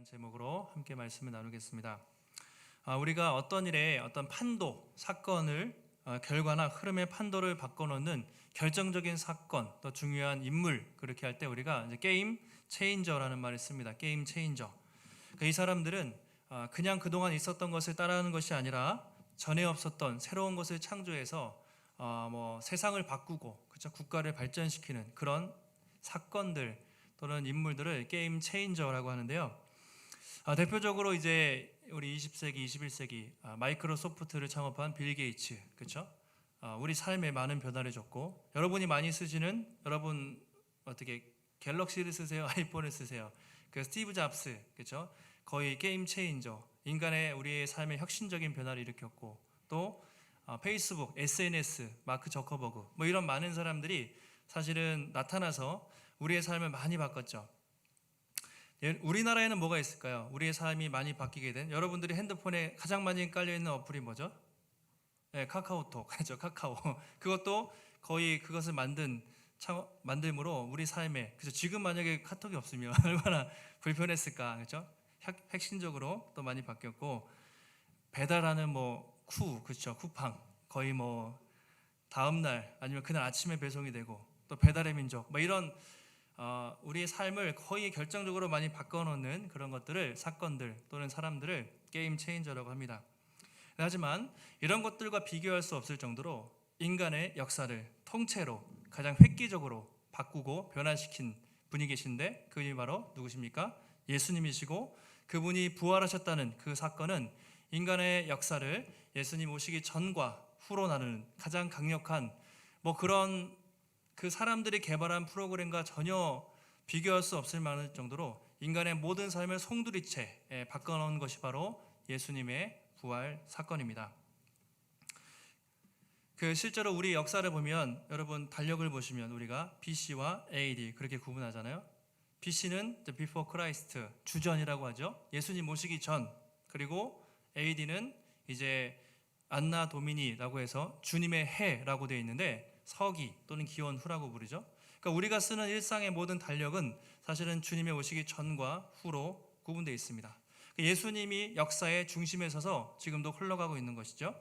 라는 제목으로 함께 말씀을 나누겠습니다. 우리가 어떤 일에 어떤 판도, 사건을 결과나 흐름의 판도를 바꿔놓는 결정적인 사건, 또 중요한 인물, 그렇게 할 때 우리가 이제 게임 체인저라는 말을 씁니다. 게임 체인저. 이 사람들은 그냥 그동안 있었던 것을 따라하는 것이 아니라 전에 없었던 새로운 것을 창조해서 세상을 바꾸고, 그렇죠? 국가를 발전시키는 그런 사건들 또는 인물들을 게임 체인저라고 하는데요. 대표적으로 이제 우리 20세기, 21세기 마이크로소프트를 창업한 빌 게이츠, 그렇죠? 우리 삶에 많은 변화를 줬고, 여러분이 많이 쓰시는, 여러분 어떻게 갤럭시를 쓰세요? 아이폰을 쓰세요? 그 스티브 잡스, 그렇죠? 거의 게임 체인저, 인간의 우리의 삶에 혁신적인 변화를 일으켰고, 또 페이스북, SNS, 마크 저커버그, 이런 많은 사람들이 사실은 나타나서 우리의 삶을 많이 바꿨죠. 우리나라에는 뭐가 있을까요? 우리의 삶이 많이 바뀌게 된, 여러분들이 핸드폰에 가장 많이 깔려있는 어플이 뭐죠? 네, 카카오톡, 그렇죠? 카카오. 그것도 거의 그것을 만듦으로 우리 삶에, 그렇죠? 지금 만약에 카톡이 없으면 얼마나 불편했을까, 그렇죠? 핵심적으로 또 많이 바뀌었고, 배달하는 그렇죠? 쿠팡, 거의 다음 날 아니면 그날 아침에 배송이 되고, 또 배달의 민족, 이런 우리의 삶을 거의 결정적으로 많이 바꿔놓는 그런 것들을, 사건들 또는 사람들을 게임 체인저라고 합니다. 하지만 이런 것들과 비교할 수 없을 정도로 인간의 역사를 통째로 가장 획기적으로 바꾸고 변화시킨 분이 계신데, 그분이 바로 누구십니까? 예수님이시고, 그분이 부활하셨다는 그 사건은 인간의 역사를 예수님 오시기 전과 후로 나누는 가장 강력한 그런 그 사람들이 개발한 프로그램과 전혀 비교할 수 없을 만할 정도로 인간의 모든 삶을 송두리째 바꿔놓은 것이 바로 예수님의 부활 사건입니다. 실제로 우리 역사를 보면, 여러분 달력을 보시면 우리가 BC와 AD 그렇게 구분하잖아요. BC는 the before Christ, 주전이라고 하죠. 예수님 오시기 전. 그리고 AD는 이제 안나 도미니라고 해서 주님의 해라고 되어 있는데, 서기 또는 기원 후라고 부르죠. 그러니까 우리가 쓰는 일상의 모든 달력은 사실은 주님의 오시기 전과 후로 구분되어 있습니다. 예수님이 역사의 중심에 서서 지금도 흘러가고 있는 것이죠.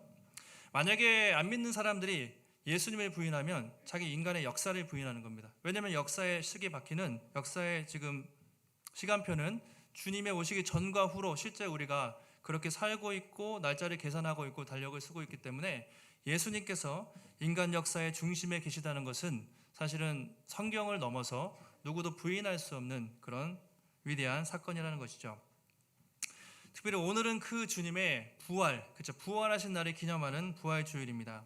만약에 안 믿는 사람들이 예수님을 부인하면 자기 인간의 역사를 부인하는 겁니다. 왜냐하면 역사의 시계바퀴는, 역사의 지금 시간표는 주님의 오시기 전과 후로 실제 우리가 그렇게 살고 있고 날짜를 계산하고 있고 달력을 쓰고 있기 때문에, 예수님께서 인간 역사의 중심에 계시다는 것은 사실은 성경을 넘어서 누구도 부인할 수 없는 그런 위대한 사건이라는 것이죠. 특별히 오늘은 그 주님의 부활, 그렇죠? 부활하신 날을 기념하는 부활 주일입니다.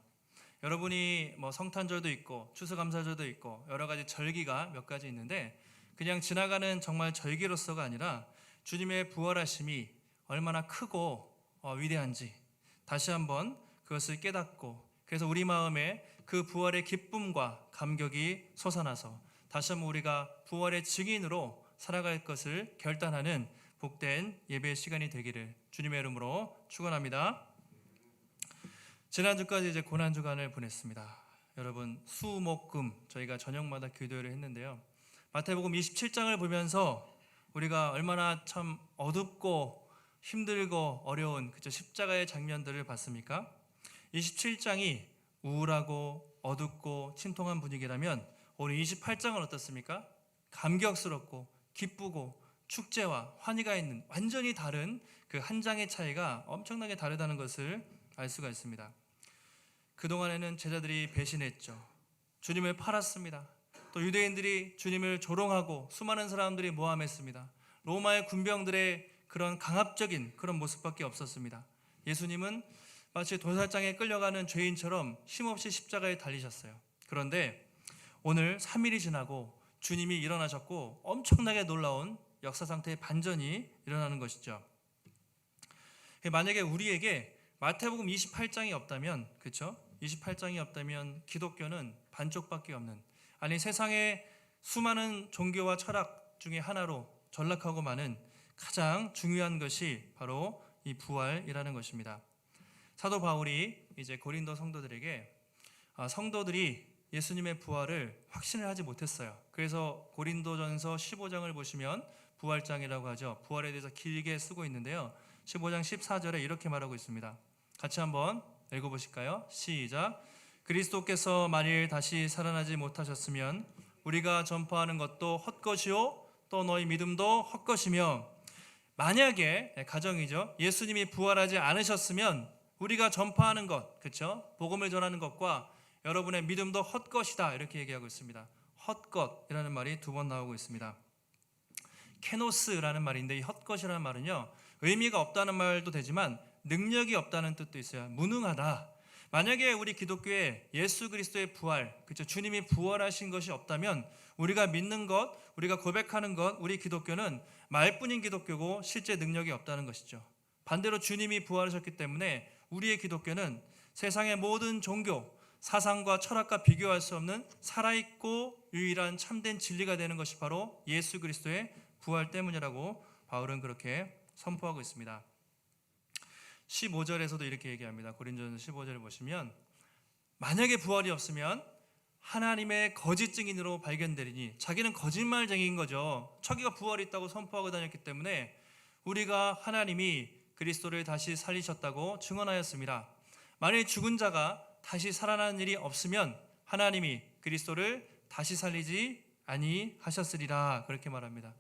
여러분이 성탄절도 있고 추수감사절도 있고 여러 가지 절기가 몇 가지 있는데, 그냥 지나가는 정말 절기로서가 아니라 주님의 부활하심이 얼마나 크고 위대한지 다시 한번 그것을 깨닫고, 그래서 우리 마음에 그 부활의 기쁨과 감격이 솟아나서 다시 한번 우리가 부활의 증인으로 살아갈 것을 결단하는 복된 예배의 시간이 되기를 주님의 이름으로 축원합니다. 지난주까지 이제 고난주간을 보냈습니다. 여러분 수목금 저희가 저녁마다 기도를 했는데요. 마태복음 27장을 보면서 우리가 얼마나 참 어둡고 힘들고 어려운 그저 십자가의 장면들을 봤습니까? 27장이 우울하고 어둡고 침통한 분위기라면 오늘 28장은 어떻습니까? 감격스럽고 기쁘고 축제와 환희가 있는 완전히 다른 그 한 장의 차이가 엄청나게 다르다는 것을 알 수가 있습니다. 그동안에는 제자들이 배신했죠. 주님을 팔았습니다. 또 유대인들이 주님을 조롱하고 수많은 사람들이 모함했습니다. 로마의 군병들의 그런 강압적인 그런 모습밖에 없었습니다. 예수님은 마치 도살장에 끌려가는 죄인처럼 힘없이 십자가에 달리셨어요. 그런데 오늘 3일이 지나고 주님이 일어나셨고 엄청나게 놀라운 역사 상태의 반전이 일어나는 것이죠. 만약에 우리에게 마태복음 28장이 없다면, 그렇죠? 28장이 없다면 기독교는 반쪽밖에 없는, 아니 세상의 수많은 종교와 철학 중에 하나로 전락하고 마는 가장 중요한 것이 바로 이 부활이라는 것입니다. 사도 바울이 이제 고린도 성도들에게 성도들이 예수님의 부활을 확신을 하지 못했어요. 그래서 고린도전서 15장을 보시면 부활장이라고 하죠. 부활에 대해서 길게 쓰고 있는데요. 15장 14절에 이렇게 말하고 있습니다. 같이 한번 읽어보실까요? 시작. 그리스도께서 만일 다시 살아나지 못하셨으면 우리가 전파하는 것도 헛것이요 또 너희 믿음도 헛것이며, 만약에 가정이죠. 예수님이 부활하지 않으셨으면 우리가 전파하는 것, 그렇죠? 복음을 전하는 것과 여러분의 믿음도 헛것이다, 이렇게 얘기하고 있습니다. 헛것이라는 말이 2번 나오고 있습니다. 케노스라는 말인데 이 헛것이라는 말은요, 의미가 없다는 말도 되지만 능력이 없다는 뜻도 있어요. 무능하다. 만약에 우리 기독교에 예수 그리스도의 부활, 그렇죠? 주님이 부활하신 것이 없다면 우리가 믿는 것, 우리가 고백하는 것, 우리 기독교는 말뿐인 기독교고 실제 능력이 없다는 것이죠. 반대로 주님이 부활하셨기 때문에 우리의 기독교는 세상의 모든 종교, 사상과 철학과 비교할 수 없는 살아있고 유일한 참된 진리가 되는 것이 바로 예수 그리스도의 부활 때문이라고 바울은 그렇게 선포하고 있습니다. 15절에서도 이렇게 얘기합니다. 고린도전서 15절을 보시면 만약에 부활이 없으면 하나님의 거짓 증인으로 발견되리니, 자기는 거짓말쟁이인 거죠. 자기가 부활이 있다고 선포하고 다녔기 때문에 우리가 하나님이 그리스도를 다시 살리셨다고 증언하였습니다. 만일 죽은 자가 다시 살아나는 일이 없으면 하나님이 그리스도를 다시 살리지 아니하셨으리라, 그렇게 말합니다.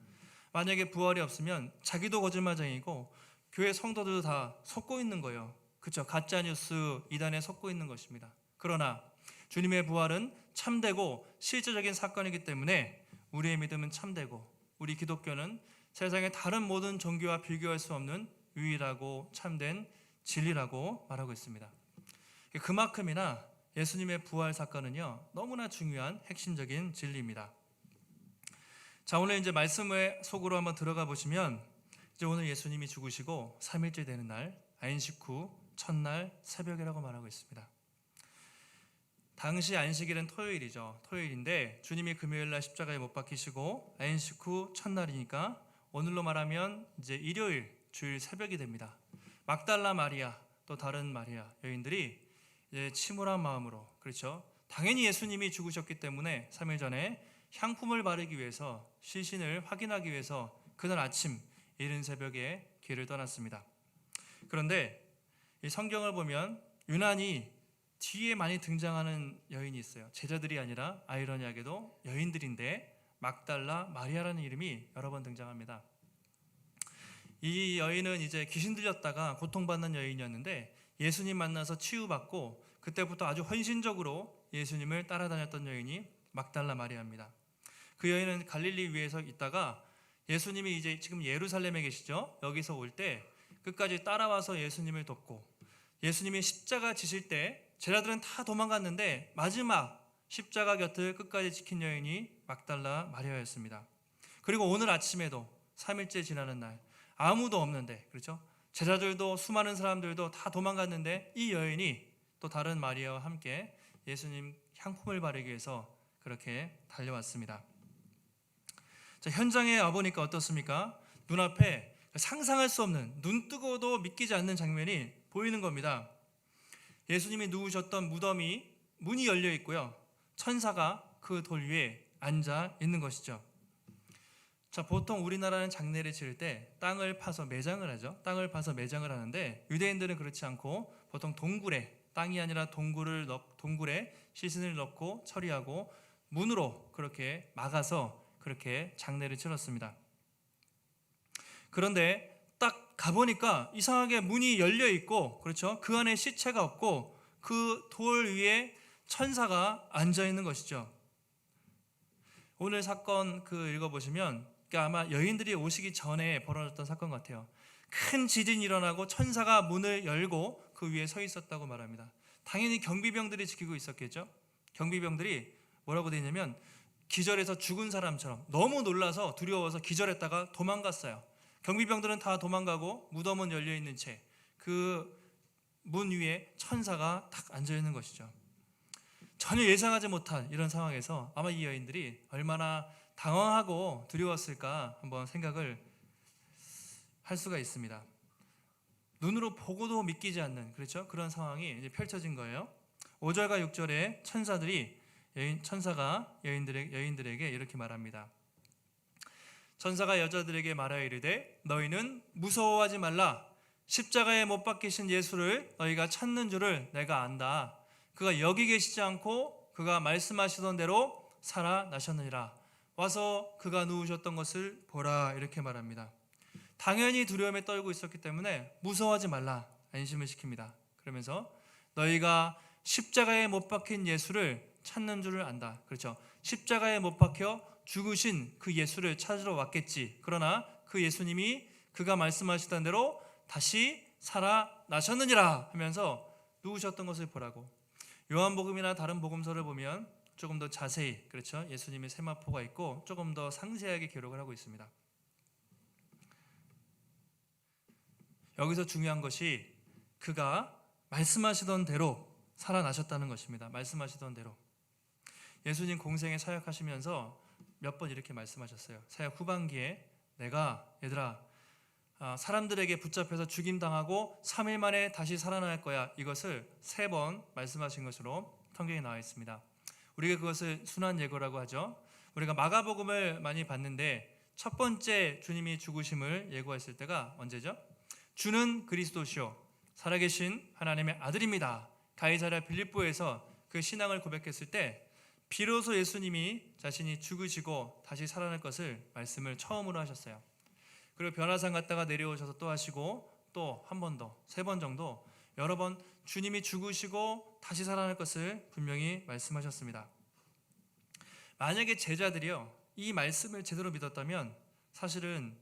만약에 부활이 없으면 자기도 거짓말쟁이고 교회 성도들도 다 속고 있는 거예요. 그렇죠? 가짜뉴스 이단에 속고 있는 것입니다. 그러나 주님의 부활은 참되고 실제적인 사건이기 때문에 우리의 믿음은 참되고 우리 기독교는 세상의 다른 모든 종교와 비교할 수 없는 유일하고 참된 진리라고 말하고 있습니다. 그만큼이나 예수님의 부활 사건은요, 너무나 중요한 핵심적인 진리입니다. 자, 오늘 이제 말씀의 속으로 한번 들어가 보시면, 이제 오늘 예수님이 죽으시고 3일째 되는 날, 안식 후 첫날 새벽이라고 말하고 있습니다. 당시 안식일은 토요일이죠. 토요일인데 주님이 금요일 날 십자가에 못 박히시고 안식 후 첫날이니까 오늘로 말하면 이제 일요일, 주일 새벽이 됩니다. 막달라 마리아, 또 다른 마리아 여인들이 이제 침울한 마음으로, 그렇죠? 당연히 예수님이 죽으셨기 때문에 3일 전에 향품을 바르기 위해서, 시신을 확인하기 위해서 그날 아침 이른 새벽에 길을 떠났습니다. 그런데 이 성경을 보면 유난히 뒤에 많이 등장하는 여인이 있어요. 제자들이 아니라 아이러니하게도 여인들인데 막달라 마리아라는 이름이 여러 번 등장합니다. 이 여인은 이제 귀신 들렸다가 고통받는 여인이었는데 예수님 만나서 치유받고 그때부터 아주 헌신적으로 예수님을 따라다녔던 여인이 막달라 마리아입니다. 그 여인은 갈릴리 위에서 있다가 예수님이 이제 지금 예루살렘에 계시죠. 여기서 올 때 끝까지 따라와서 예수님을 돕고, 예수님이 십자가 지실 때 제자들은 다 도망갔는데 마지막 십자가 곁을 끝까지 지킨 여인이 막달라 마리아였습니다. 그리고 오늘 아침에도 3일째 지나는 날 아무도 없는데, 그렇죠? 제자들도 수많은 사람들도 다 도망갔는데 이 여인이 또 다른 마리아와 함께 예수님 향품을 바르기 위해서 그렇게 달려왔습니다. 자, 현장에 와보니까 어떻습니까? 눈앞에 상상할 수 없는, 눈 뜨고도 믿기지 않는 장면이 보이는 겁니다. 예수님이 누우셨던 무덤이 문이 열려 있고요, 천사가 그 돌 위에 앉아 있는 것이죠. 자, 보통 우리나라는 장례를 치를 때 땅을 파서 매장을 하죠. 땅을 파서 매장을 하는데 유대인들은 그렇지 않고 보통 동굴에, 땅이 아니라 동굴에 시신을 넣고 처리하고 문으로 그렇게 막아서 그렇게 장례를 치렀습니다. 그런데 딱 가보니까 이상하게 문이 열려 있고, 그렇죠? 그 안에 시체가 없고 그 돌 위에 천사가 앉아 있는 것이죠. 오늘 사건 읽어보시면 아마 여인들이 오시기 전에 벌어졌던 사건 같아요. 큰 지진이 일어나고 천사가 문을 열고 그 위에 서 있었다고 말합니다. 당연히 경비병들이 지키고 있었겠죠. 경비병들이 뭐라고 되어 있냐면 기절해서 죽은 사람처럼 너무 놀라서 두려워서 기절했다가 도망갔어요. 경비병들은 다 도망가고 무덤은 열려있는 채 그 문 위에 천사가 딱 앉아있는 것이죠. 전혀 예상하지 못한 이런 상황에서 아마 이 여인들이 얼마나 당황하고 두려웠을까 한번 생각을 할 수가 있습니다. 눈으로 보고도 믿기지 않는, 그렇죠? 그런 상황이 이제 펼쳐진 거예요. 5절과 6절에 천사들이 천사가 여인들에게 이렇게 말합니다. 천사가 여자들에게 말하여 이르되 너희는 무서워하지 말라. 십자가에 못 박히신 예수를 너희가 찾는 줄을 내가 안다. 그가 여기 계시지 않고 그가 말씀하시던 대로 살아나셨느니라. 와서 그가 누우셨던 것을 보라. 이렇게 말합니다. 당연히 두려움에 떨고 있었기 때문에 무서워하지 말라 안심을 시킵니다. 그러면서 너희가 십자가에 못 박힌 예수를 찾는 줄을 안다. 그렇죠. 십자가에 못 박혀 죽으신 그 예수를 찾으러 왔겠지. 그러나 그 예수님이 그가 말씀하시던 대로 다시 살아나셨느니라 하면서 누우셨던 것을 보라고. 요한복음이나 다른 복음서를 보면 조금 더 자세히, 그렇죠, 예수님의 세마포가 있고 조금 더 상세하게 기록을 하고 있습니다. 여기서 중요한 것이 그가 말씀하시던 대로 살아나셨다는 것입니다. 말씀하시던 대로. 예수님 공생에 사역하시면서 몇 번 이렇게 말씀하셨어요. 사역 후반기에 내가 얘들아 사람들에게 붙잡혀서 죽임당하고 3일 만에 다시 살아날 거야. 이것을 3번 말씀하신 것으로 성경에 나와 있습니다. 우리가 그것을 순환 예고라고 하죠. 우리가 마가복음을 많이 봤는데 첫 번째 주님이 죽으심을 예고했을 때가 언제죠? 주는 그리스도시요 살아계신 하나님의 아들입니다. 가이사랴 빌립보에서 그 신앙을 고백했을 때 비로소 예수님이 자신이 죽으시고 다시 살아날 것을 말씀을 처음으로 하셨어요. 그리고 변화산 갔다가 내려오셔서 또 하시고 또 한 번 더, 3번 정도 여러 번 주님이 죽으시고 다시 살아날 것을 분명히 말씀하셨습니다. 만약에 제자들이요 이 말씀을 제대로 믿었다면 사실은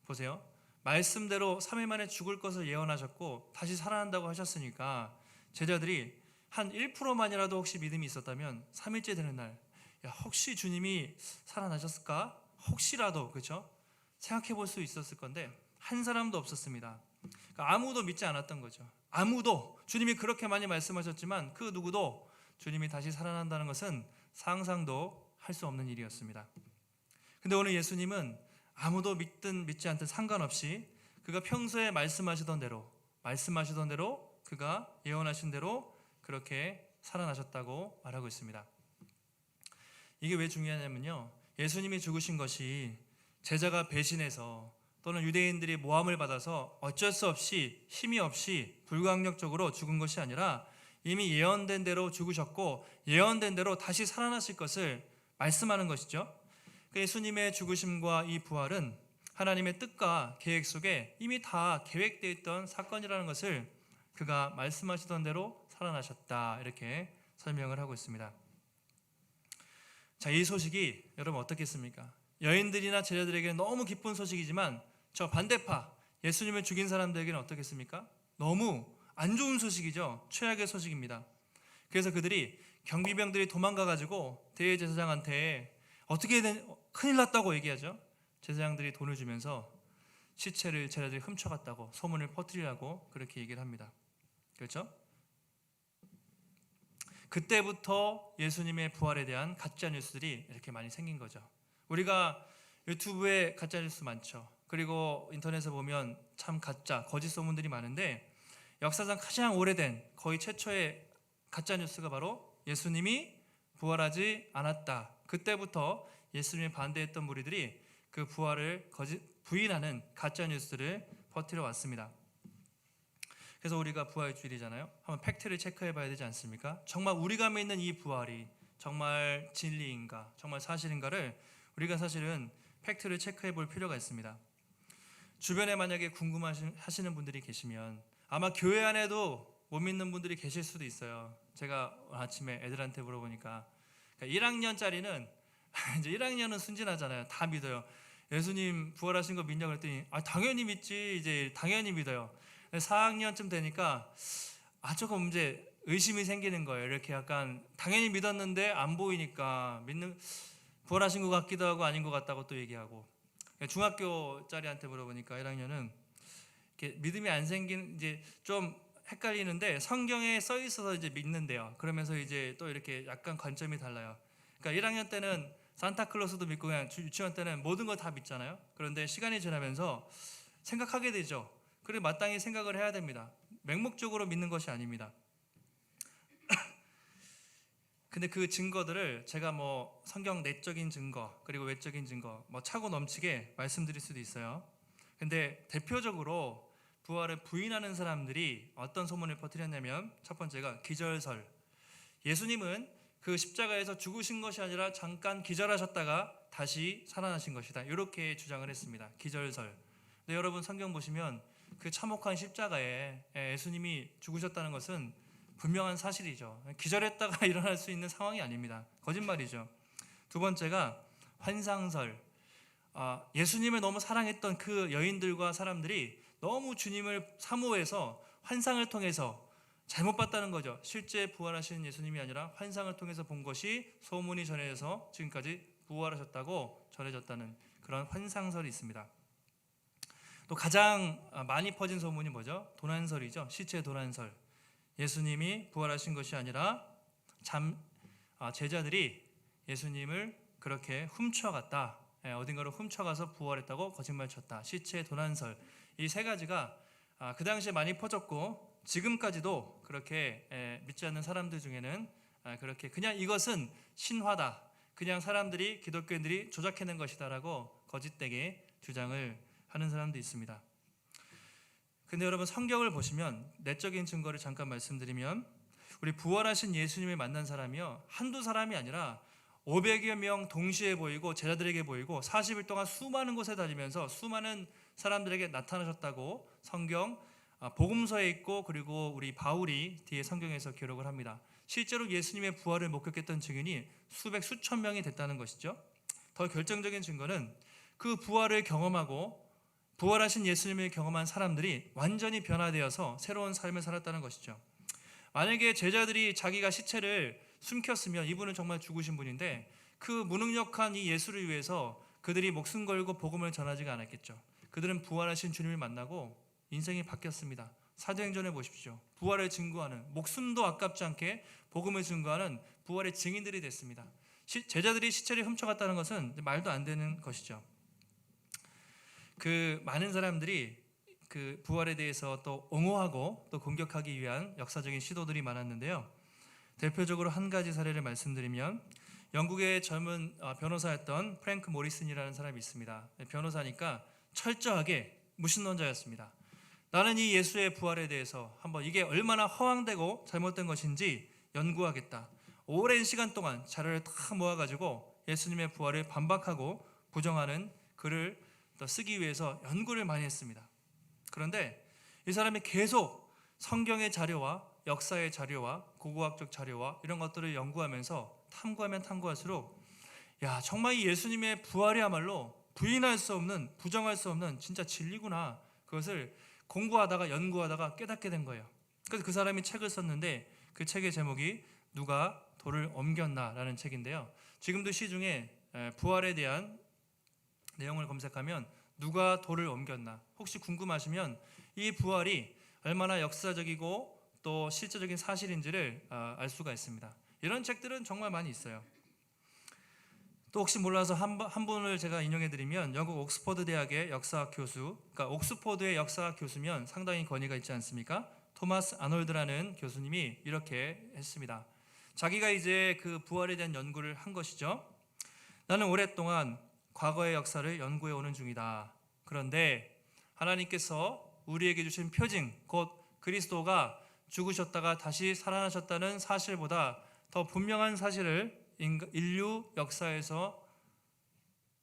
보세요. 말씀대로 3일 만에 죽을 것을 예언하셨고 다시 살아난다고 하셨으니까 제자들이 한 1%만이라도 혹시 믿음이 있었다면 3일째 되는 날 혹시 주님이 살아나셨을까? 혹시라도, 그렇죠? 생각해 볼 수 있었을 건데 한 사람도 없었습니다. 그러니까 아무도 믿지 않았던 거죠. 아무도. 주님이 그렇게 많이 말씀하셨지만 그 누구도 주님이 다시 살아난다는 것은 상상도 할 수 없는 일이었습니다. 근데 오늘 예수님은 아무도 믿든 믿지 않든 상관없이 그가 평소에 말씀하시던 대로 그가 예언하신 대로 그렇게 살아나셨다고 말하고 있습니다. 이게 왜 중요하냐면요, 예수님이 죽으신 것이 제자가 배신해서 또는 유대인들이 모함을 받아서 어쩔 수 없이 힘이 없이 불가항력적으로 죽은 것이 아니라 이미 예언된 대로 죽으셨고 예언된 대로 다시 살아나실 것을 말씀하는 것이죠. 예수님의 죽으심과 이 부활은 하나님의 뜻과 계획 속에 이미 다 계획되어 있던 사건이라는 것을 그가 말씀하시던 대로 살아나셨다, 이렇게 설명을 하고 있습니다. 자, 이 소식이 여러분 어떻겠습니까? 여인들이나 제자들에게는 너무 기쁜 소식이지만 저 반대파 예수님을 죽인 사람들에게는 어떻겠습니까? 너무 안 좋은 소식이죠. 최악의 소식입니다. 그래서 그들이 경비병들이 도망가가지고 대제사장한테 큰일 났다고 얘기하죠. 제사장들이 돈을 주면서 시체를 제자들이 훔쳐갔다고 소문을 퍼뜨리려고 그렇게 얘기를 합니다. 그렇죠? 그때부터 예수님의 부활에 대한 가짜 뉴스들이 이렇게 많이 생긴 거죠. 우리가 유튜브에 가짜 뉴스 많죠. 그리고 인터넷에 보면 참 가짜, 거짓 소문들이 많은데 역사상 가장 오래된 거의 최초의 가짜 뉴스가 바로 예수님이 부활하지 않았다. 그때부터 예수님을 반대했던 무리들이 그 부활을 부인하는 가짜 뉴스를 퍼뜨려 왔습니다. 그래서 우리가 부활주일이잖아요. 한번 팩트를 체크해 봐야 되지 않습니까? 정말 우리가 믿는 이 부활이 정말 진리인가, 정말 사실인가를 우리가 사실은 팩트를 체크해 볼 필요가 있습니다. 주변에 만약에 궁금하시는 분들이 계시면 아마 교회 안에도 못 믿는 분들이 계실 수도 있어요. 제가 아침에 애들한테 물어보니까 1학년짜리는 이제 1학년은 순진하잖아요. 다 믿어요. 예수님 부활하신 거 믿냐 그랬더니 당연히 믿지, 이제 당연히 믿어요. 4학년쯤 되니까 조금 이제 의심이 생기는 거예요. 이렇게 약간 당연히 믿었는데 안 보이니까 부활하신 것 같기도 하고 아닌 것 같다고 또 얘기하고, 중학교짜리한테 물어보니까 1학년은 이렇게 믿음이 안 생기는, 이제 좀 헷갈리는데 성경에 써 있어서 이제 믿는데요. 그러면서 이제 또 이렇게 약간 관점이 달라요. 그러니까 1학년 때는 산타클로스도 믿고 그냥 유치원 때는 모든 걸 다 믿잖아요. 그런데 시간이 지나면서 생각하게 되죠. 그리고 마땅히 생각을 해야 됩니다. 맹목적으로 믿는 것이 아닙니다. 근데 그 증거들을 제가 뭐 성경 내적인 증거 그리고 외적인 증거 뭐 차고 넘치게 말씀드릴 수도 있어요. 근데 대표적으로 부활을 부인하는 사람들이 어떤 소문을 퍼뜨렸냐면, 첫 번째가 기절설. 예수님은 그 십자가에서 죽으신 것이 아니라 잠깐 기절하셨다가 다시 살아나신 것이다, 이렇게 주장을 했습니다. 기절설. 근데 여러분 성경 보시면 그 참혹한 십자가에 예수님이 죽으셨다는 것은 분명한 사실이죠. 기절했다가 일어날 수 있는 상황이 아닙니다. 거짓말이죠. 두 번째가 환상설. 예수님을 너무 사랑했던 그 여인들과 사람들이 너무 주님을 사모해서 환상을 통해서 잘못 봤다는 거죠. 실제 부활하신 예수님이 아니라 환상을 통해서 본 것이 소문이 전해져서 지금까지 부활하셨다고 전해졌다는 그런 환상설이 있습니다. 또 가장 많이 퍼진 소문이 뭐죠? 도난설이죠. 시체 도난설. 예수님이 부활하신 것이 아니라 제자들이 예수님을 그렇게 훔쳐갔다, 어딘가로 훔쳐가서 부활했다고 거짓말 쳤다. 시체 도난설. 이 세 가지가 그 당시에 많이 퍼졌고 지금까지도 그렇게 믿지 않는 사람들 중에는 그렇게 그냥 이것은 신화다, 그냥 사람들이, 기독교인들이 조작해낸 것이다라고 거짓되게 주장을 하는 사람도 있습니다. 근데 여러분 성경을 보시면 내적인 증거를 잠깐 말씀드리면, 우리 부활하신 예수님을 만난 사람이요, 한두 사람이 아니라 500여 명 동시에 보이고 제자들에게 보이고 40일 동안 수많은 곳에 다니면서 수많은 사람들에게 나타나셨다고 성경 복음서에 있고, 그리고 우리 바울이 뒤에 성경에서 기록을 합니다. 실제로 예수님의 부활을 목격했던 증인이 수백 수천 명이 됐다는 것이죠. 더 결정적인 증거는 그 부활을 경험하고 부활하신 예수님을 경험한 사람들이 완전히 변화되어서 새로운 삶을 살았다는 것이죠. 만약에 제자들이 자기가 시체를 숨겼으면 이분은 정말 죽으신 분인데 그 무능력한 이 예수를 위해서 그들이 목숨 걸고 복음을 전하지가 않았겠죠. 그들은 부활하신 주님을 만나고 인생이 바뀌었습니다. 사도행전에 보십시오. 부활을 증거하는, 목숨도 아깝지 않게 복음을 증거하는 부활의 증인들이 됐습니다. 제자들이 시체를 훔쳐갔다는 것은 말도 안 되는 것이죠. 그 많은 사람들이 그 부활에 대해서 또 옹호하고 또 공격하기 위한 역사적인 시도들이 많았는데요. 대표적으로 한 가지 사례를 말씀드리면, 영국의 젊은 변호사였던 프랭크 모리슨이라는 사람이 있습니다. 변호사니까 철저하게 무신론자였습니다. 나는 이 예수의 부활에 대해서 한번 이게 얼마나 허황되고 잘못된 것인지 연구하겠다. 오랜 시간 동안 자료를 다 모아가지고 예수님의 부활을 반박하고 부정하는 글을 또 쓰기 위해서 연구를 많이 했습니다. 그런데 이 사람이 계속 성경의 자료와 역사의 자료와 고고학적 자료와 이런 것들을 연구하면서 탐구하면 탐구할수록 정말 이 예수님의 부활이야말로 부인할 수 없는, 부정할 수 없는 진짜 진리구나, 그것을 공부하다가 연구하다가 깨닫게 된 거예요. 그래서 그 사람이 책을 썼는데 그 책의 제목이 누가 돌을 옮겼나 라는 책인데요. 지금도 시중에 부활에 대한 내용을 검색하면 누가 돌을 옮겼나, 혹시 궁금하시면 이 부활이 얼마나 역사적이고 또 실제적인 사실인지를 알 수가 있습니다. 이런 책들은 정말 많이 있어요. 또 혹시 몰라서 한 분을 제가 인용해드리면, 영국 옥스퍼드 대학의 역사학 교수, 그러니까 옥스퍼드의 역사학 교수면 상당히 권위가 있지 않습니까? 토마스 아놀드라는 교수님이 이렇게 했습니다. 자기가 이제 그 부활에 대한 연구를 한 것이죠. 나는 오랫동안 과거의 역사를 연구해 오는 중이다. 그런데 하나님께서 우리에게 주신 표징, 곧 그리스도가 죽으셨다가 다시 살아나셨다는 사실보다 더 분명한 사실을 인류 역사에서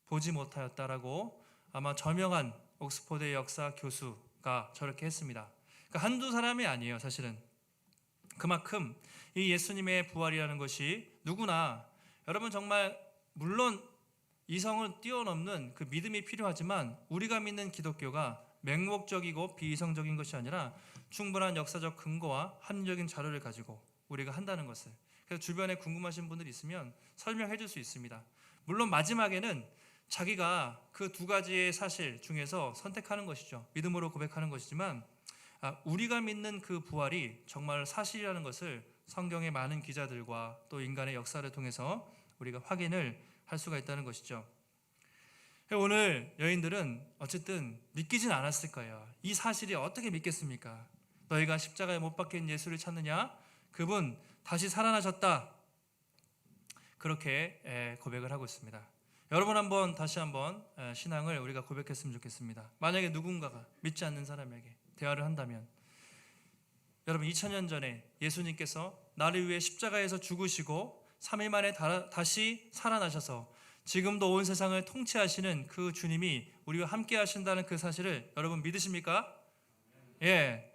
보지 못하였다라고 아마 저명한 옥스퍼드의 역사 교수가 저렇게 했습니다. 그러니까 한두 사람이 아니에요, 사실은. 그만큼 이 예수님의 부활이라는 것이 누구나, 여러분 정말 물론 이성을 뛰어넘는 그 믿음이 필요하지만 우리가 믿는 기독교가 맹목적이고 비이성적인 것이 아니라 충분한 역사적 근거와 합리적인 자료를 가지고 우리가 한다는 것을, 그래서 주변에 궁금하신 분들이 있으면 설명해 줄 수 있습니다. 물론 마지막에는 자기가 그 두 가지의 사실 중에서 선택하는 것이죠. 믿음으로 고백하는 것이지만 우리가 믿는 그 부활이 정말 사실이라는 것을 성경의 많은 기자들과 또 인간의 역사를 통해서 우리가 확인을 할 수가 있다는 것이죠. 오늘 여인들은 어쨌든 믿기진 않았을 거예요. 이 사실이 어떻게 믿겠습니까? 너희가 십자가에 못 박힌 예수를 찾느냐? 그분 다시 살아나셨다. 그렇게 고백을 하고 있습니다. 여러분 다시 한번 신앙을 우리가 고백했으면 좋겠습니다. 만약에 누군가가 믿지 않는 사람에게 대화를 한다면, 여러분 2000년 전에 예수님께서 나를 위해 십자가에서 죽으시고 3일 만에 다시 살아나셔서 지금도 온 세상을 통치하시는 그 주님이 우리와 함께 하신다는 그 사실을 여러분 믿으십니까? 예.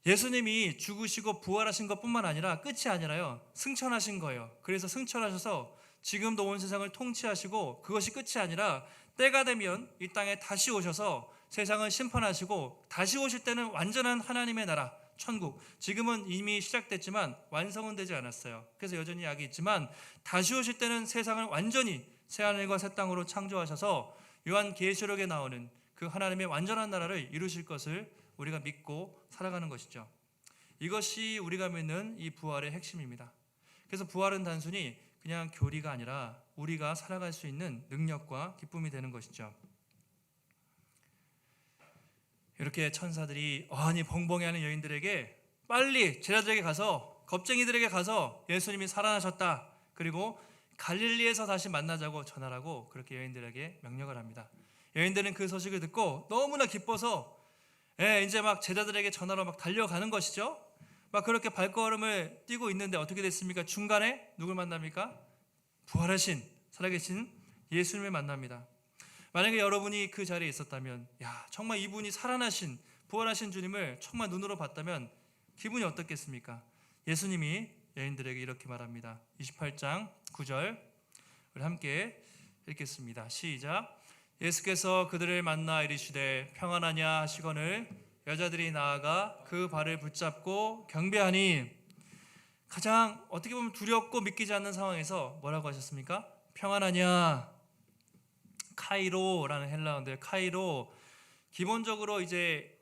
예수님이 죽으시고 부활하신 것뿐만 아니라 끝이 아니라요, 승천하신 거예요. 그래서 승천하셔서 지금도 온 세상을 통치하시고, 그것이 끝이 아니라 때가 되면 이 땅에 다시 오셔서 세상을 심판하시고, 다시 오실 때는 완전한 하나님의 나라, 천국, 지금은 이미 시작됐지만 완성은 되지 않았어요. 그래서 여전히 약이 있지만 다시 오실 때는 세상을 완전히 새하늘과 새 땅으로 창조하셔서 요한계시록에 나오는 그 하나님의 완전한 나라를 이루실 것을 우리가 믿고 살아가는 것이죠. 이것이 우리가 믿는 이 부활의 핵심입니다. 그래서 부활은 단순히 그냥 교리가 아니라 우리가 살아갈 수 있는 능력과 기쁨이 되는 것이죠. 이렇게 천사들이 어안이 벙벙해하는 여인들에게 빨리 제자들에게 가서, 겁쟁이들에게 가서 예수님이 살아나셨다, 그리고 갈릴리에서 다시 만나자고 전하라고 그렇게 여인들에게 명령을 합니다. 여인들은 그 소식을 듣고 너무나 기뻐서 이제 막 제자들에게 전하러 막 달려가는 것이죠. 막 그렇게 발걸음을 뛰고 있는데 어떻게 됐습니까? 중간에 누굴 만납니까? 부활하신, 살아계신 예수님을 만납니다. 만약에 여러분이 그 자리에 있었다면, 정말 이분이 살아나신, 부활하신 주님을 정말 눈으로 봤다면 기분이 어떻겠습니까? 예수님이 여인들에게 이렇게 말합니다. 28장 9절 우리 함께 읽겠습니다. 시작. 예수께서 그들을 만나 이르시되 평안하냐 하시거늘 여자들이 나아가 그 발을 붙잡고 경배하니, 가장 어떻게 보면 두렵고 믿기지 않는 상황에서 뭐라고 하셨습니까? 평안하냐. 카이로라는 헬라어인데, 카이로, 기본적으로 이제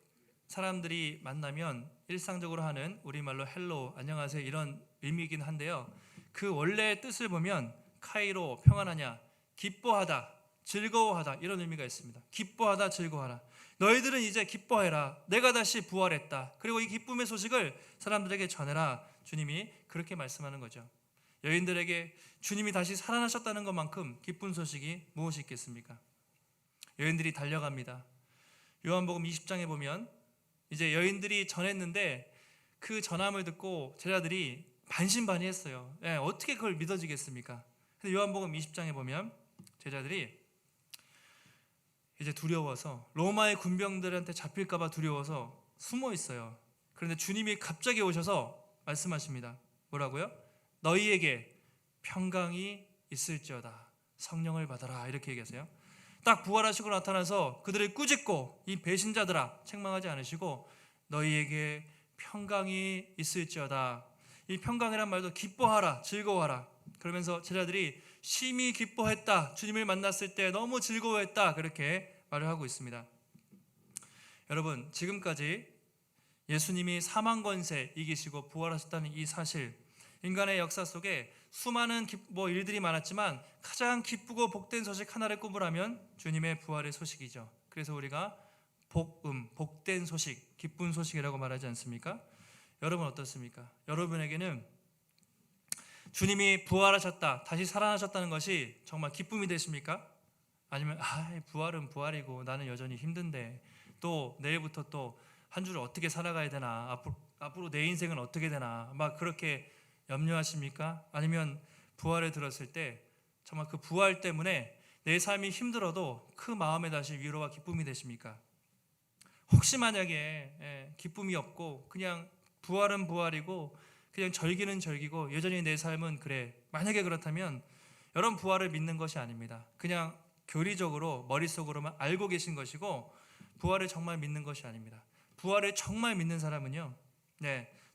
사람들이 만나면 일상적으로 하는 우리말로 헬로, 안녕하세요, 이런 의미이긴 한데요, 그 원래의 뜻을 보면 카이로, 평안하냐, 기뻐하다, 즐거워하다, 이런 의미가 있습니다. 기뻐하다, 즐거워하라. 너희들은 이제 기뻐해라. 내가 다시 부활했다. 그리고 이 기쁨의 소식을 사람들에게 전해라. 주님이 그렇게 말씀하는 거죠. 여인들에게 주님이 다시 살아나셨다는 것만큼 기쁜 소식이 무엇이 있겠습니까? 여인들이 달려갑니다. 요한복음 20장에 보면 이제 여인들이 전했는데 그 전함을 듣고 제자들이 반신반의했어요. 어떻게 그걸 믿어지겠습니까? 근데 요한복음 20장에 보면 제자들이 이제 두려워서, 로마의 군병들한테 잡힐까봐 두려워서 숨어 있어요. 그런데 주님이 갑자기 오셔서 말씀하십니다. 뭐라고요? 너희에게 평강이 있을지어다. 성령을 받아라. 이렇게 얘기하세요. 딱 부활하시고 나타나서 그들을 꾸짖고, 이 배신자들아 책망하지 않으시고 너희에게 평강이 있을지어다. 이 평강이란 말도 기뻐하라, 즐거워하라. 그러면서 제자들이 심히 기뻐했다, 주님을 만났을 때 너무 즐거워했다, 그렇게 말을 하고 있습니다. 여러분, 지금까지 예수님이 사망 권세 이기시고 부활하셨다는 이 사실, 인간의 역사 속에 수많은 일들이 많았지만 가장 기쁘고 복된 소식 하나를 꼽으라면 주님의 부활의 소식이죠. 그래서 우리가 복된 소식, 기쁜 소식이라고 말하지 않습니까? 여러분 어떻습니까? 여러분에게는 주님이 부활하셨다, 다시 살아나셨다는 것이 정말 기쁨이 되십니까? 아니면 부활은 부활이고 나는 여전히 힘든데 또 내일부터 또 한 주를 어떻게 살아가야 되나, 앞으로 내 인생은 어떻게 되나, 막 그렇게 염려하십니까? 아니면 부활을 들었을 때 정말 그 부활 때문에 내 삶이 힘들어도 그 마음에 다시 위로와 기쁨이 되십니까? 혹시 만약에 기쁨이 없고 그냥 부활은 부활이고 그냥 절기는 절기고 여전히 내 삶은 그래, 만약에 그렇다면 여러분 부활을 믿는 것이 아닙니다. 그냥 교리적으로 머릿속으로만 알고 계신 것이고 부활을 정말 믿는 것이 아닙니다. 부활을 정말 믿는 사람은요,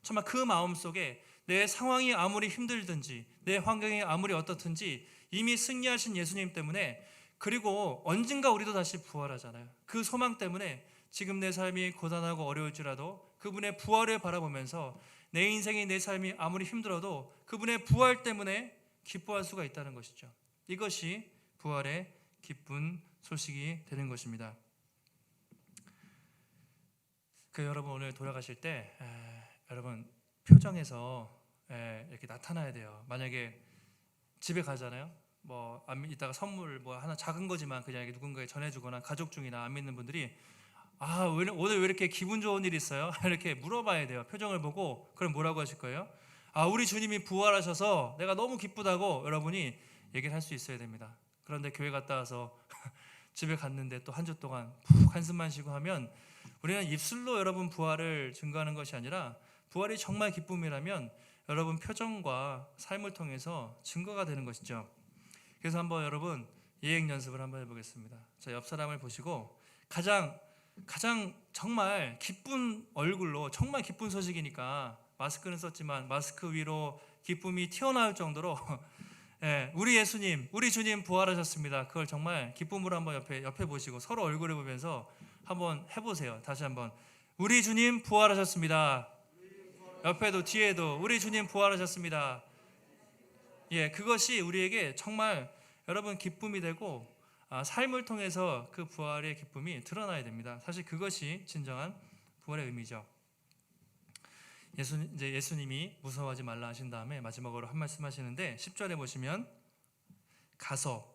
정말 그 마음속에 내 상황이 아무리 힘들든지 내 환경이 아무리 어떻든지 이미 승리하신 예수님 때문에, 그리고 언젠가 우리도 다시 부활하잖아요. 그 소망 때문에 지금 내 삶이 고단하고 어려울지라도 그분의 부활을 바라보면서 내 인생이, 내 삶이 아무리 힘들어도 그분의 부활 때문에 기뻐할 수가 있다는 것이죠. 이것이 부활의 기쁜 소식이 되는 것입니다. 여러분 오늘 돌아가실 때 여러분 표정에서 이렇게 나타나야 돼요. 만약에 집에 가잖아요. 뭐 이따가 선물 뭐 하나 작은 거지만 그냥 누군가에 전해주거나 가족 중이나 안 믿는 분들이 오늘 왜 이렇게 기분 좋은 일 있어요? 이렇게 물어봐야 돼요. 표정을 보고. 그럼 뭐라고 하실 거예요? 우리 주님이 부활하셔서 내가 너무 기쁘다고 여러분이 얘기를 할 수 있어야 됩니다. 그런데 교회 갔다 와서 집에 갔는데 또 한 주 동안 푹 한숨만 쉬고 하면 우리는 입술로 여러분 부활을 증거하는 것이 아니라 부활이 정말 기쁨이라면 여러분 표정과 삶을 통해서 증거가 되는 것이죠. 그래서 한번 여러분 예행 연습을 한번 해보겠습니다. 자, 옆 사람을 보시고 가장 정말 기쁜 얼굴로, 정말 기쁜 소식이니까 마스크는 썼지만 마스크 위로 기쁨이 튀어나올 정도로 예, 우리 예수님, 우리 주님 부활하셨습니다. 그걸 정말 기쁨으로 한번 옆에 보시고 서로 얼굴을 보면서 한번 해보세요. 다시 한번 우리 주님 부활하셨습니다. 옆에도 뒤에도 우리 주님 부활하셨습니다. 예, 그것이 우리에게 정말 여러분 기쁨이 되고 삶을 통해서 그 부활의 기쁨이 드러나야 됩니다. 사실 그것이 진정한 부활의 의미죠. 이제 예수님이 무서워하지 말라 하신 다음에 마지막으로 한 말씀 하시는데 10절에 보시면 가서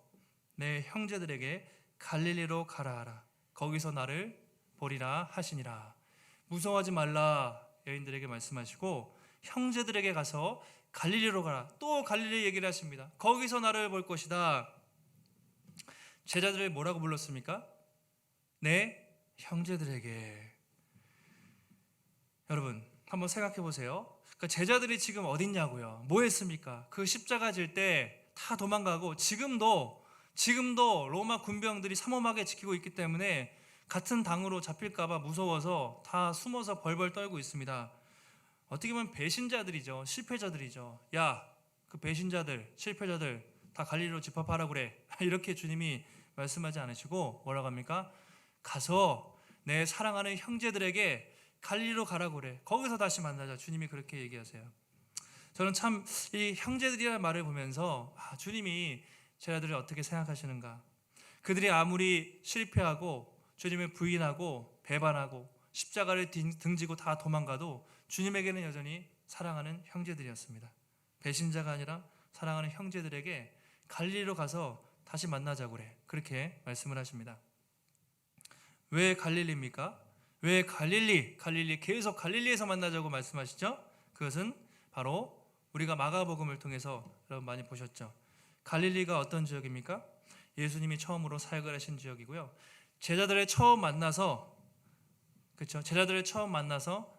내 형제들에게 갈릴리로 가라 하라. 거기서 나를 보리라 하시니라. 무서워하지 말라 여인들에게 말씀하시고 형제들에게 가서 갈릴리로 가라. 또 갈릴리 얘기를 하십니다. 거기서 나를 볼 것이다. 제자들을 뭐라고 불렀습니까? 내 형제들에게. 여러분 한번 생각해 보세요. 그러니까 제자들이 지금 어딨냐고요? 뭐 했습니까? 그 십자가 질 때 다 도망가고 지금도 로마 군병들이 삼엄하게 지키고 있기 때문에 같은 당으로 잡힐까봐 무서워서 다 숨어서 벌벌 떨고 있습니다. 어떻게 보면 배신자들이죠. 실패자들이죠. 야, 그 배신자들, 실패자들 다 갈릴리로 집합하라 그래. 이렇게 주님이 말씀하지 않으시고 뭐라고 합니까? 가서 내 사랑하는 형제들에게 갈릴리로 가라고 그래. 거기서 다시 만나자. 주님이 그렇게 얘기하세요. 저는 참 이 형제들이라는 말을 보면서 주님이 제자들을 어떻게 생각하시는가. 그들이 아무리 실패하고 주님을 부인하고 배반하고 십자가를 등지고 다 도망가도 주님에게는 여전히 사랑하는 형제들이었습니다. 배신자가 아니라 사랑하는 형제들에게 갈릴리로 가서 다시 만나자고 그래. 그렇게 말씀을 하십니다. 왜 갈릴리입니까? 왜 갈릴리 계속 갈릴리에서 만나자고 말씀하시죠? 그것은 바로 우리가 마가복음을 통해서 여러분 많이 보셨죠. 갈릴리가 어떤 지역입니까? 예수님이 처음으로 사역을 하신 지역이고요. 제자들을 처음 만나서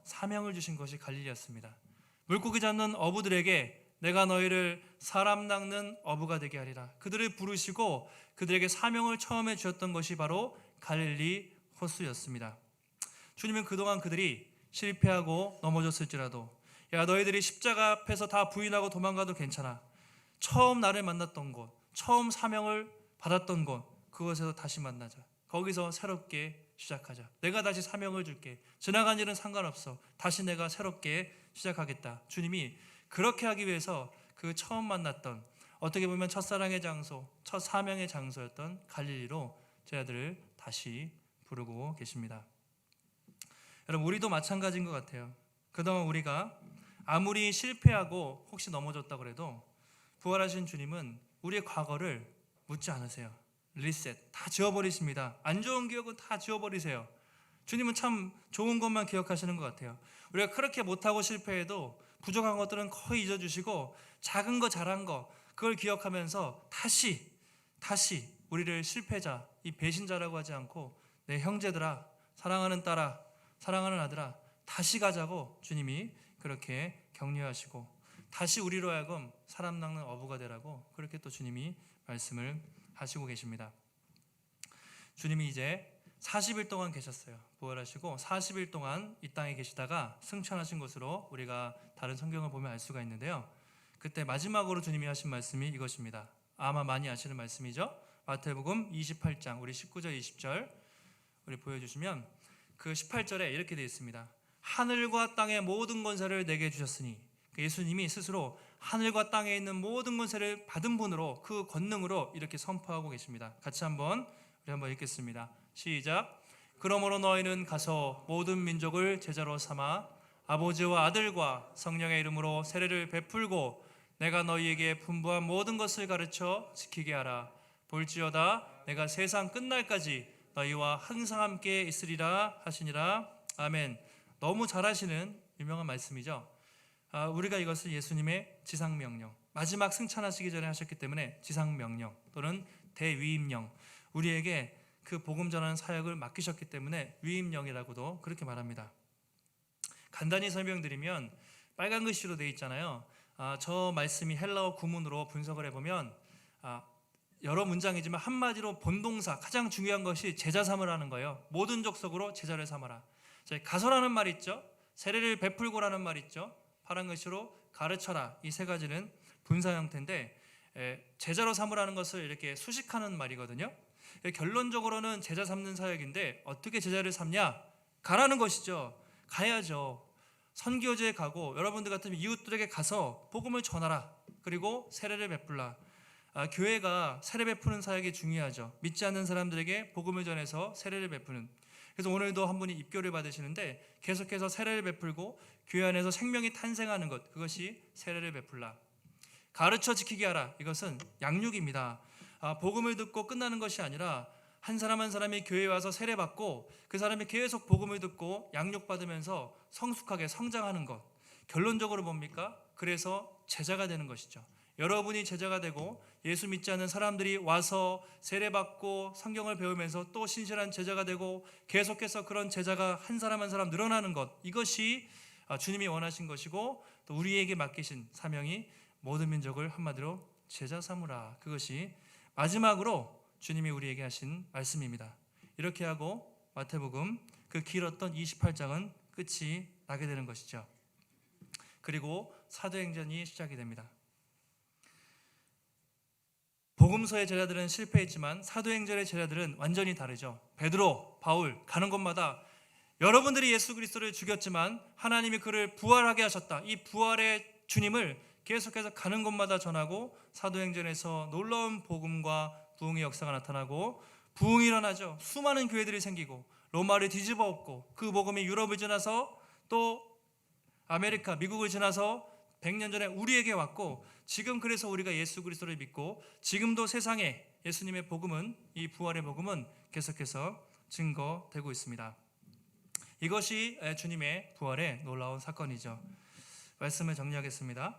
사명을 주신 것이 갈릴리였습니다. 물고기 잡는 어부들에게 내가 너희를 사람 낚는 어부가 되게 하리라. 그들을 부르시고 그들에게 사명을 처음에 주셨던 것이 바로 갈릴리 호수였습니다. 주님은 그동안 그들이 실패하고 넘어졌을지라도 야, 너희들이 십자가 앞에서 다 부인하고 도망가도 괜찮아. 처음 나를 만났던 곳, 처음 사명을 받았던 곳, 그곳에서 다시 만나자. 거기서 새롭게 시작하자. 내가 다시 사명을 줄게. 지나간 일은 상관없어. 다시 내가 새롭게 시작하겠다. 주님이 그렇게 하기 위해서 그 처음 만났던, 어떻게 보면 첫사랑의 장소, 첫 사명의 장소였던 갈릴리로 제자들을 다시 부르고 계십니다. 여러분, 우리도 마찬가지인 것 같아요. 그동안 우리가 아무리 실패하고 혹시 넘어졌다고 해도 부활하신 주님은 우리의 과거를 묻지 않으세요. 리셋, 다 지워버리십니다. 안 좋은 기억은 다 지워버리세요. 주님은 참 좋은 것만 기억하시는 것 같아요. 우리가 그렇게 못하고 실패해도 부족한 것들은 거의 잊어주시고 작은 거 잘한 거 그걸 기억하면서 다시 우리를 실패자, 이 배신자라고 하지 않고 내 형제들아, 사랑하는 딸아, 사랑하는 아들아, 다시 가자고 주님이 그렇게 격려하시고 다시 우리로 하여금 사람 낚는 어부가 되라고 그렇게 또 주님이 말씀을 하시고 계십니다. 주님이 이제 40일 동안 계셨어요. 부활하시고 40일 동안 이 땅에 계시다가 승천하신 것으로 우리가 다른 성경을 보면 알 수가 있는데요. 그때 마지막으로 주님이 하신 말씀이 이것입니다. 아마 많이 아시는 말씀이죠. 마태복음 28장 우리 19절 20절 우리 보여주시면 그 18절에 이렇게 되어 있습니다. 하늘과 땅의 모든 권세를 내게 주셨으니, 예수님이 스스로 하늘과 땅에 있는 모든 권세를 받은 분으로 그 권능으로 이렇게 선포하고 계십니다. 같이 우리 한번 읽겠습니다. 시작. 그러므로 너희는 가서 모든 민족을 제자로 삼아 아버지와 아들과 성령의 이름으로 세례를 베풀고 내가 너희에게 분부한 모든 것을 가르쳐 지키게 하라. 볼지어다 내가 세상 끝날까지 너희와 항상 함께 있으리라 하시니라. 아멘. 너무 잘하시는 유명한 말씀이죠. 우리가 이것을 예수님의 지상명령, 마지막 승천하시기 전에 하셨기 때문에 지상명령 또는 대위임령, 우리에게 그 복음 전하는 사역을 맡기셨기 때문에 위임령이라고도 그렇게 말합니다. 간단히 설명드리면 빨간 글씨로 되어 있잖아요. 저 말씀이 헬라어 구문으로 분석을 해보면 여러 문장이지만 한마디로 본동사, 가장 중요한 것이 제자 삼으라는 거예요. 모든 족속으로 제자를 삼아라. 가서라는 말 있죠. 세례를 베풀고라는 말 있죠. 파란 글씨로 가르쳐라. 이 세 가지는 분사 형태인데 제자로 삼으라는 것을 이렇게 수식하는 말이거든요. 결론적으로는 제자 삼는 사역인데 어떻게 제자를 삼냐? 가라는 것이죠. 가야죠. 선교지에 가고 여러분들 같으면 이웃들에게 가서 복음을 전하라. 그리고 세례를 베풀라. 교회가 세례 베푸는 사역이 중요하죠. 믿지 않는 사람들에게 복음을 전해서 세례를 베푸는. 그래서 오늘도 한 분이 입교를 받으시는데 계속해서 세례를 베풀고 교회 안에서 생명이 탄생하는 것, 그것이 세례를 베풀라. 가르쳐 지키게 하라. 이것은 양육입니다. 복음을 듣고 끝나는 것이 아니라 한 사람 한 사람이 교회에 와서 세례받고 그 사람이 계속 복음을 듣고 양육받으면서 성숙하게 성장하는 것. 결론적으로 뭡니까? 그래서 제자가 되는 것이죠. 여러분이 제자가 되고 예수 믿지 않는 사람들이 와서 세례받고 성경을 배우면서 또 신실한 제자가 되고 계속해서 그런 제자가 한 사람 한 사람 늘어나는 것, 이것이 주님이 원하신 것이고 또 우리에게 맡기신 사명이 모든 민족을 한마디로 제자 삼으라. 그것이 마지막으로 주님이 우리에게 하신 말씀입니다. 이렇게 하고 마태복음 그 길었던 28장은 끝이 나게 되는 것이죠. 그리고 사도행전이 시작이 됩니다. 복음서의 제자들은 실패했지만 사도행전의 제자들은 완전히 다르죠. 베드로, 바울 가는 곳마다 여러분들이 예수 그리스도를 죽였지만 하나님이 그를 부활하게 하셨다. 이 부활의 주님을 계속해서 가는 곳마다 전하고 사도행전에서 놀라운 복음과 부흥의 역사가 나타나고 부흥이 일어나죠. 수많은 교회들이 생기고 로마를 뒤집어 엎고 그 복음이 유럽을 지나서 또 아메리카, 미국을 지나서 100년 전에 우리에게 왔고 지금 그래서 우리가 예수 그리스도를 믿고 지금도 세상에 예수님의 복음은, 이 부활의 복음은 계속해서 증거되고 있습니다. 이것이 주님의 부활의 놀라운 사건이죠. 말씀을 정리하겠습니다.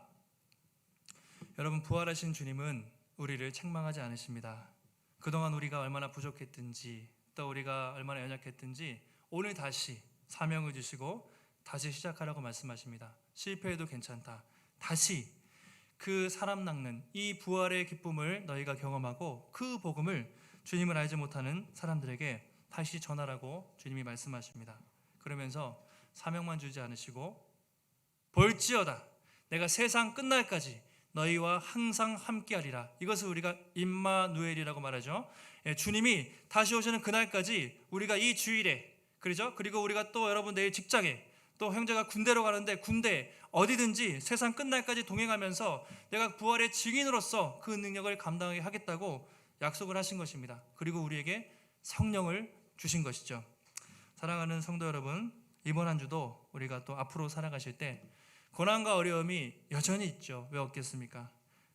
여러분, 부활하신 주님은 우리를 책망하지 않으십니다. 그동안 우리가 얼마나 부족했든지 또 우리가 얼마나 연약했든지 오늘 다시 사명을 주시고 다시 시작하라고 말씀하십니다. 실패해도 괜찮다. 다시 그 사람 낚는 이 부활의 기쁨을 너희가 경험하고 그 복음을 주님을 알지 못하는 사람들에게 다시 전하라고 주님이 말씀하십니다. 그러면서 사명만 주지 않으시고 볼지어다 내가 세상 끝날까지 너희와 항상 함께하리라. 이것을 우리가 임마누엘이라고 말하죠. 주님이 다시 오시는 그날까지 우리가 이 주일에, 그렇죠? 그리고 우리가 또 여러분 내일 직장에, 또 형제가 군대로 가는데 군대 어디든지 세상 끝날까지 동행하면서 내가 부활의 증인으로서 그 능력을 감당하게 하겠다고 약속을 하신 것입니다. 그리고 우리에게 성령을 주신 것이죠. 사랑하는 성도 여러분, 이번 한 주도 우리가 또 앞으로 살아가실 때 고난과 어려움이 여전히 있죠. 왜 없겠습니까?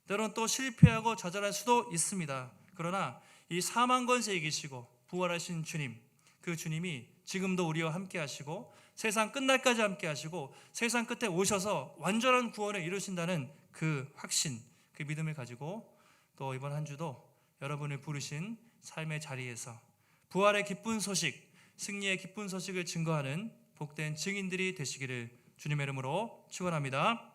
때로는 또 실패하고 좌절할 수도 있습니다. 그러나 이 사망 권세 이기시고 부활하신 주님, 그 주님이 지금도 우리와 함께 하시고 세상 끝날까지 함께 하시고 세상 끝에 오셔서 완전한 구원을 이루신다는 그 확신, 그 믿음을 가지고 또 이번 한 주도 여러분을 부르신 삶의 자리에서 부활의 기쁜 소식, 승리의 기쁜 소식을 증거하는 복된 증인들이 되시기를 주님의 이름으로 축원합니다.